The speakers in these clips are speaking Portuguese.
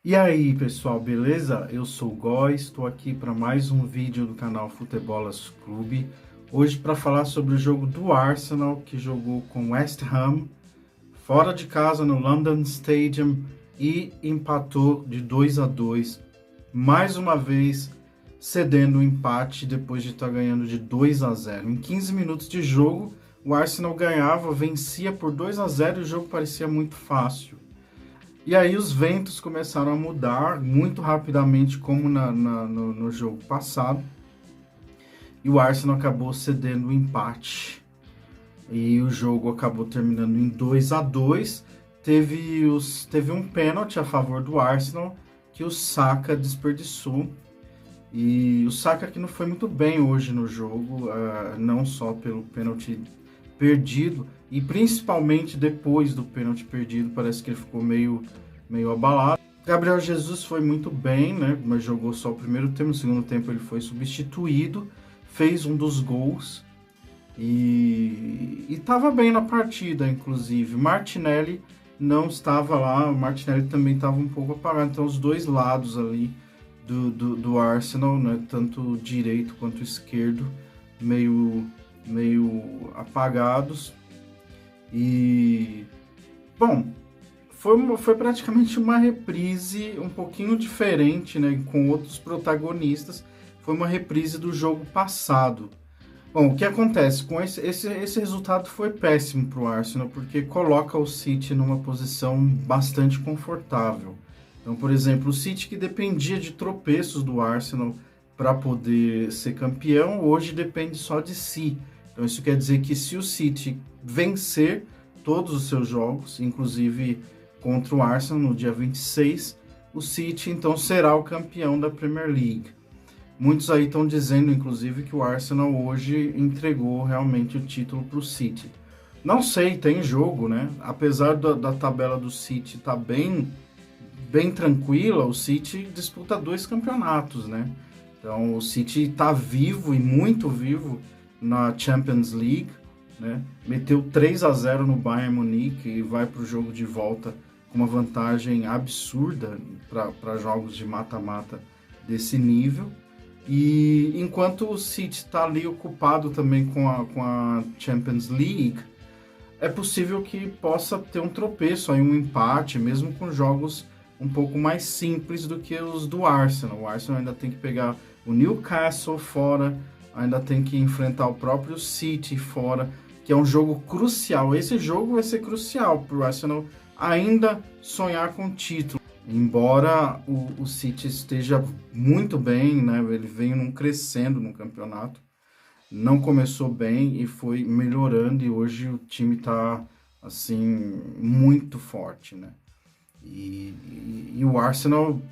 E aí, pessoal, beleza? Eu sou o Góis, estou aqui para mais um vídeo do canal Futebolas Clube. Hoje para falar sobre o jogo do Arsenal, que jogou com West Ham, fora de casa no London Stadium e empatou de 2-2. Mais uma vez cedendo o empate depois de estar ganhando de 2-0. Em 15 minutos de jogo, o Arsenal ganhava, vencia por 2-0 e o jogo parecia muito fácil. E aí os ventos começaram a mudar muito rapidamente, como no jogo passado, e o Arsenal acabou cedendo o empate. E o jogo acabou terminando em 2-2. Teve um pênalti a favor do Arsenal que o Saka desperdiçou. E o Saka que não foi muito bem hoje no jogo, não só pelo pênalti perdido, e principalmente depois do pênalti perdido, parece que ele ficou meio abalado. Gabriel Jesus foi muito bem, né? Mas jogou só o primeiro tempo, no segundo tempo ele foi substituído, fez um dos gols e estava bem na partida, inclusive. Martinelli não estava lá, o Martinelli também estava um pouco apagado, então os dois lados ali do Arsenal, né? Tanto direito quanto esquerdo, meio apagados. E, bom, foi praticamente uma reprise um pouquinho diferente, né, com outros protagonistas. Foi uma reprise do jogo passado. Bom, o que acontece? Com esse resultado foi péssimo para o Arsenal, porque coloca o City numa posição bastante confortável. Então, por exemplo, o City, que dependia de tropeços do Arsenal para poder ser campeão, hoje depende só de si. Então, isso quer dizer que se o City vencer todos os seus jogos, inclusive contra o Arsenal no dia 26, o City então será o campeão da Premier League. Muitos aí estão dizendo, inclusive, que o Arsenal hoje entregou realmente o título para o City. Não sei, tem jogo, né? Apesar da tabela do City estar bem tranquila, o City disputa 2 campeonatos, né? Então o City está vivo e muito vivo na Champions League, né? Meteu 3-0 no Bayern Munique e vai para o jogo de volta com uma vantagem absurda para jogos de mata-mata desse nível. E enquanto o City está ali ocupado também com a Champions League, é possível que possa ter um tropeço, aí um empate, mesmo com jogos um pouco mais simples do que os do Arsenal. O Arsenal ainda tem que pegar o Newcastle fora, ainda tem que enfrentar o próprio City fora, que é um jogo crucial. Esse jogo vai ser crucial para o Arsenal ainda sonhar com o título. Embora o City esteja muito bem, né? Ele vem crescendo no campeonato, não começou bem e foi melhorando, e hoje o time está assim muito forte, né? E o Arsenal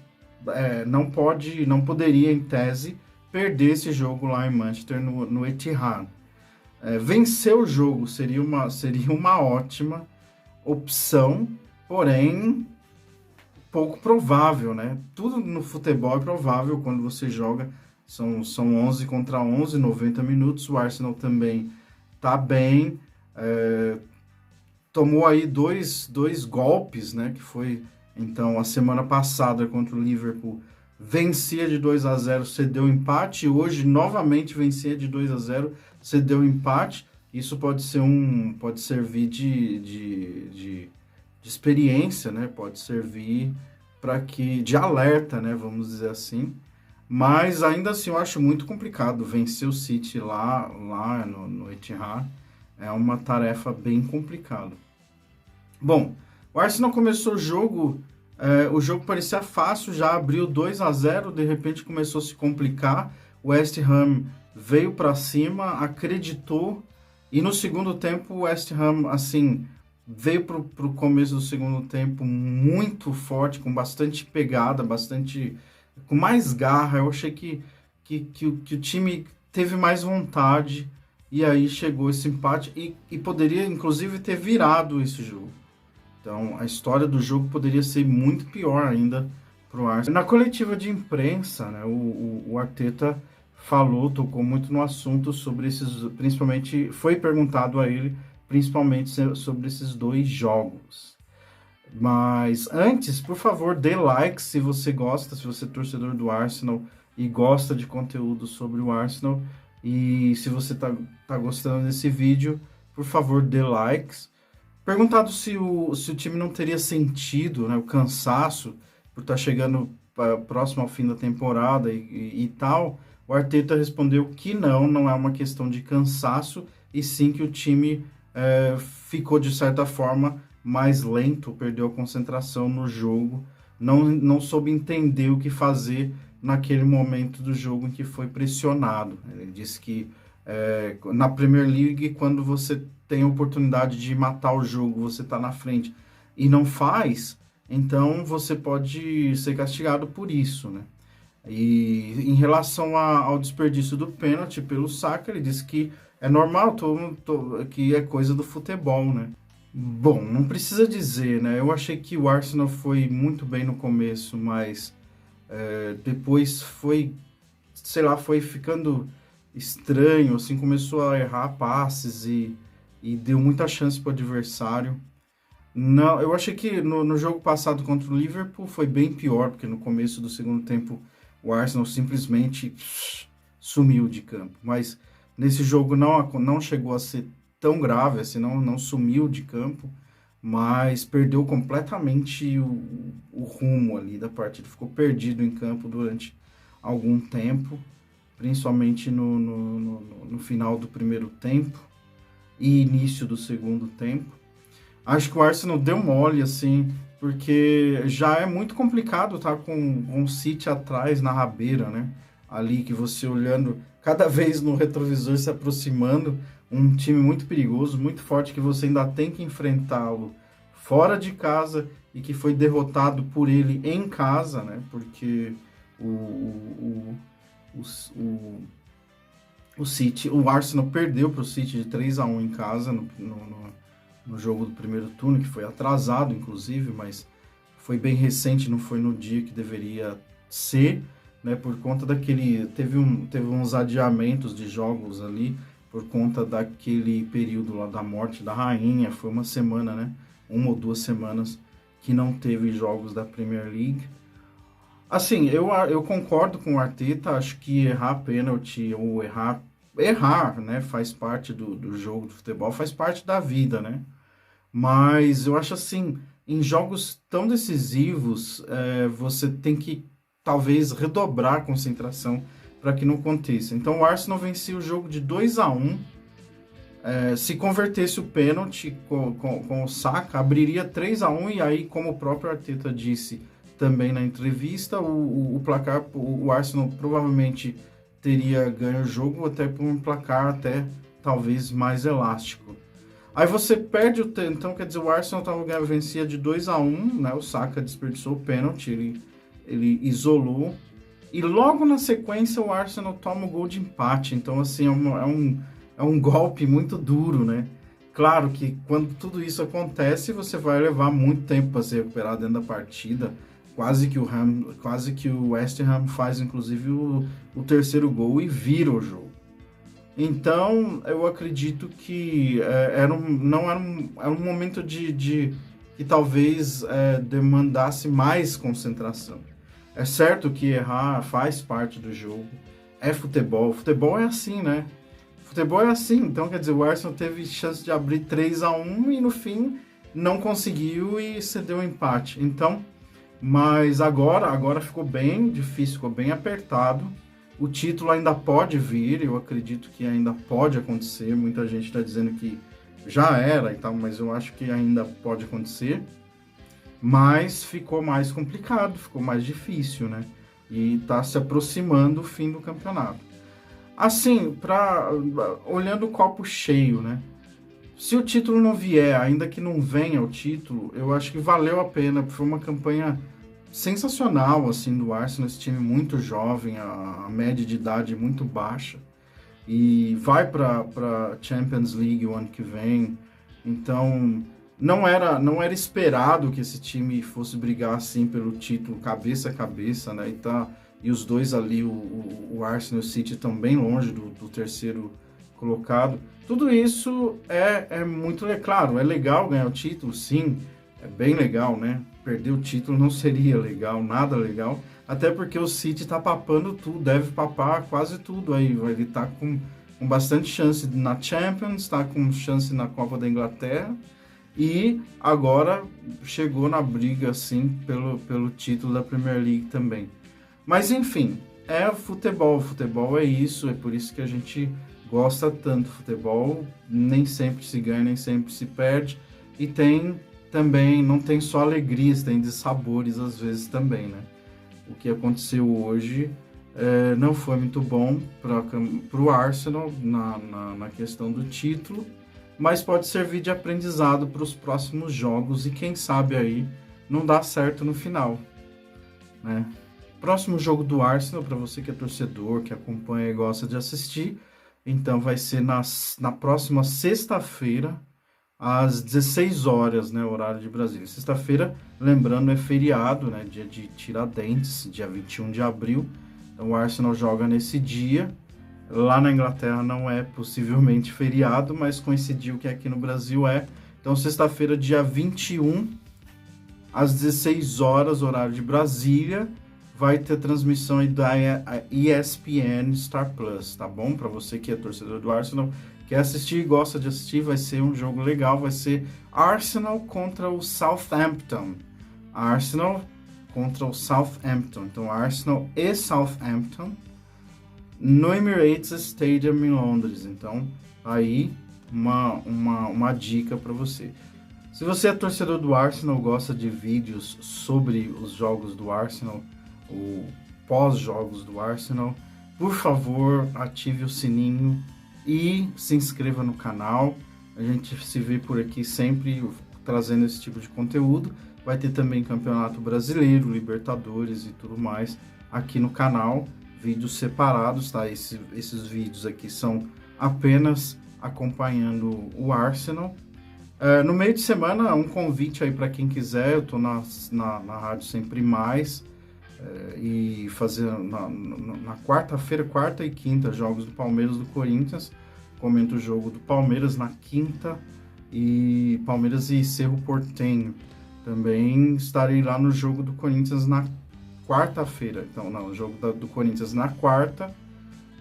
não poderia, em tese, perder esse jogo lá em Manchester no Etihad. Vencer o jogo seria uma ótima opção, porém pouco provável, né? Tudo no futebol é provável quando você joga. São 11 contra 11, 90 minutos. O Arsenal também tá bem. Tomou aí dois golpes, né? Que foi, então, a semana passada contra o Liverpool. Vencia de 2-0, cedeu empate. Hoje, novamente, vencia de 2-0, cedeu empate. Isso pode servir de experiência, né? Pode servir de alerta, né? Vamos dizer assim. Mas ainda assim eu acho muito complicado vencer o City lá no Etihad. É uma tarefa bem complicada. Bom, o Arsenal começou o jogo parecia fácil, já abriu 2-0, de repente começou a se complicar. O West Ham veio para cima, acreditou, e no segundo tempo o West Ham, assim, veio pro começo do segundo tempo muito forte, com bastante pegada, com mais garra. Eu achei que o time teve mais vontade, e aí chegou esse empate e poderia inclusive ter virado esse jogo. Então a história do jogo poderia ser muito pior ainda pro Arsenal. Na coletiva de imprensa, né, o Arteta tocou muito no assunto sobre principalmente foi perguntado a ele principalmente sobre esses 2 jogos. Mas antes, por favor, dê like se você gosta, se você é torcedor do Arsenal e gosta de conteúdo sobre o Arsenal. E se você tá gostando desse vídeo, por favor, dê likes. Perguntado se o time não teria sentido, né, o cansaço por estar chegando próximo ao fim da temporada e tal, o Arteta respondeu que não é uma questão de cansaço, e sim que o time ficou, de certa forma, mais lento, perdeu a concentração no jogo, não soube entender o que fazer naquele momento do jogo em que foi pressionado. Ele disse que na Premier League, quando você tem a oportunidade de matar o jogo, você está na frente e não faz, então você pode ser castigado por isso, né? E em relação ao desperdício do pênalti pelo Saka, ele disse que é normal, que é coisa do futebol, né? Bom, não precisa dizer, né? Eu achei que o Arsenal foi muito bem no começo, mas depois foi, sei lá, foi ficando estranho, assim, começou a errar passes e deu muita chance para o adversário. Não, eu achei que no jogo passado contra o Liverpool foi bem pior, porque no começo do segundo tempo o Arsenal simplesmente sumiu de campo. Mas nesse jogo não chegou a ser tão grave, assim, não sumiu de campo, mas perdeu completamente o rumo ali da partida. Ficou perdido em campo durante algum tempo, principalmente no final do primeiro tempo e início do segundo tempo. Acho que o Arsenal deu mole, assim, porque já é muito complicado estar com o City atrás na rabeira, né? Ali que você olhando cada vez no retrovisor se aproximando, um time muito perigoso, muito forte, que você ainda tem que enfrentá-lo fora de casa e que foi derrotado por ele em casa, né? Porque o, o, o City, o Arsenal perdeu para o City de 3-1 em casa no jogo do primeiro turno, que foi atrasado, inclusive, mas foi bem recente, não foi no dia que deveria ser, né, por conta daquele... Teve uns adiamentos de jogos ali, por conta daquele período lá da morte da rainha, foi uma semana, né, 1 ou 2 semanas que não teve jogos da Premier League. Assim, eu concordo com o Arteta, acho que errar pênalti ou errar, né, faz parte do jogo de futebol, faz parte da vida, né? Mas eu acho assim, em jogos tão decisivos, você tem que talvez redobrar a concentração para que não aconteça. Então o Arsenal vencia o jogo de 2-1. Se convertesse o pênalti com o Saka, abriria 3-1, e aí, como o próprio Arteta disse também na entrevista, o placar, o Arsenal provavelmente teria ganho o jogo até por um placar até talvez mais elástico. Aí você perde o tempo, então quer dizer, o Arsenal vencia de 2-1, né? O Saka desperdiçou o pênalti, ele isolou, e logo na sequência o Arsenal toma o gol de empate. Então, assim, é um golpe muito duro, né? Claro que quando tudo isso acontece, você vai levar muito tempo para se recuperar dentro da partida. Quase que o West Ham faz, inclusive, o terceiro gol e vira o jogo. Então, eu acredito que era um momento de que talvez demandasse mais concentração. É certo que errar faz parte do jogo, é futebol. Futebol é assim, né? Futebol é assim. Então, quer dizer, o Arsenal teve chance de abrir 3-1 e no fim não conseguiu e cedeu o empate. Então, mas agora ficou bem difícil, ficou bem apertado. O título ainda pode vir, eu acredito que ainda pode acontecer. Muita gente está dizendo que já era e tal, mas eu acho que ainda pode acontecer. Mas ficou mais complicado, ficou mais difícil, né? E está se aproximando o fim do campeonato. Assim, olhando o copo cheio, né? Se o título não vier, ainda que não venha o título, eu acho que valeu a pena. Foi uma campanha sensacional, assim, do Arsenal, esse time muito jovem, a média de idade muito baixa, e vai para Champions League o ano que vem. Então não era esperado que esse time fosse brigar assim pelo título cabeça a cabeça, né? E os dois ali, o Arsenal e o City, estão bem longe do terceiro colocado. Tudo isso é muito, claro, é legal ganhar o título, sim. é bem legal, né? Perder o título não seria legal, nada legal. Até porque o City tá papando tudo, deve papar quase tudo aí. Ele tá com bastante chance na Champions, tá com chance na Copa da Inglaterra. E agora chegou na briga, assim, pelo título da Premier League também. Mas, enfim, é futebol. Futebol é isso, é por isso que a gente gosta tanto. Futebol nem sempre se ganha, nem sempre se perde. E tem também, não tem só alegrias, tem dissabores às vezes também, né? O que aconteceu hoje não foi muito bom para o Arsenal na questão do título, mas pode servir de aprendizado para os próximos jogos e quem sabe aí não dá certo no final, né? Próximo jogo do Arsenal, para você que é torcedor, que acompanha e gosta de assistir, então vai ser na próxima sexta-feira, às 16 horas, né, horário de Brasília. Sexta-feira, lembrando, é feriado, né, dia de Tiradentes, dia 21 de abril. Então o Arsenal joga nesse dia. Lá na Inglaterra não é possivelmente feriado, mas coincidiu que aqui no Brasil é. Então sexta-feira, dia 21, às 16 horas, horário de Brasília, vai ter transmissão aí da ESPN Star Plus, tá bom? Para você que é torcedor do Arsenal, quer assistir, gosta de assistir, vai ser um jogo legal, vai ser Arsenal contra o Southampton. Arsenal contra o Southampton. Então, Arsenal e Southampton no Emirates Stadium em Londres. Então, aí uma dica para você. Se você é torcedor do Arsenal, gosta de vídeos sobre os jogos do Arsenal, ou pós-jogos do Arsenal, por favor, ative o sininho e se inscreva no canal. A gente se vê por aqui sempre trazendo esse tipo de conteúdo. Vai ter também Campeonato Brasileiro, Libertadores e tudo mais aqui no canal. Vídeos separados, tá? Esses vídeos aqui são apenas acompanhando o Arsenal. No meio de semana, um convite aí para quem quiser. Eu tô na Rádio Sempre Mais. E fazer na quarta-feira, quarta e quinta, jogos do Palmeiras, do Corinthians. Comento o jogo do Palmeiras na quinta e Palmeiras e Cerro Porteño. Também estarei lá no jogo do Corinthians na quarta-feira. Então, não, o jogo do Corinthians na quarta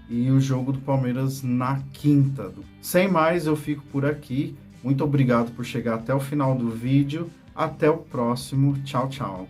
e o jogo do Palmeiras na quinta. Sem mais, eu fico por aqui. Muito obrigado por chegar até o final do vídeo. Até o próximo. Tchau, tchau.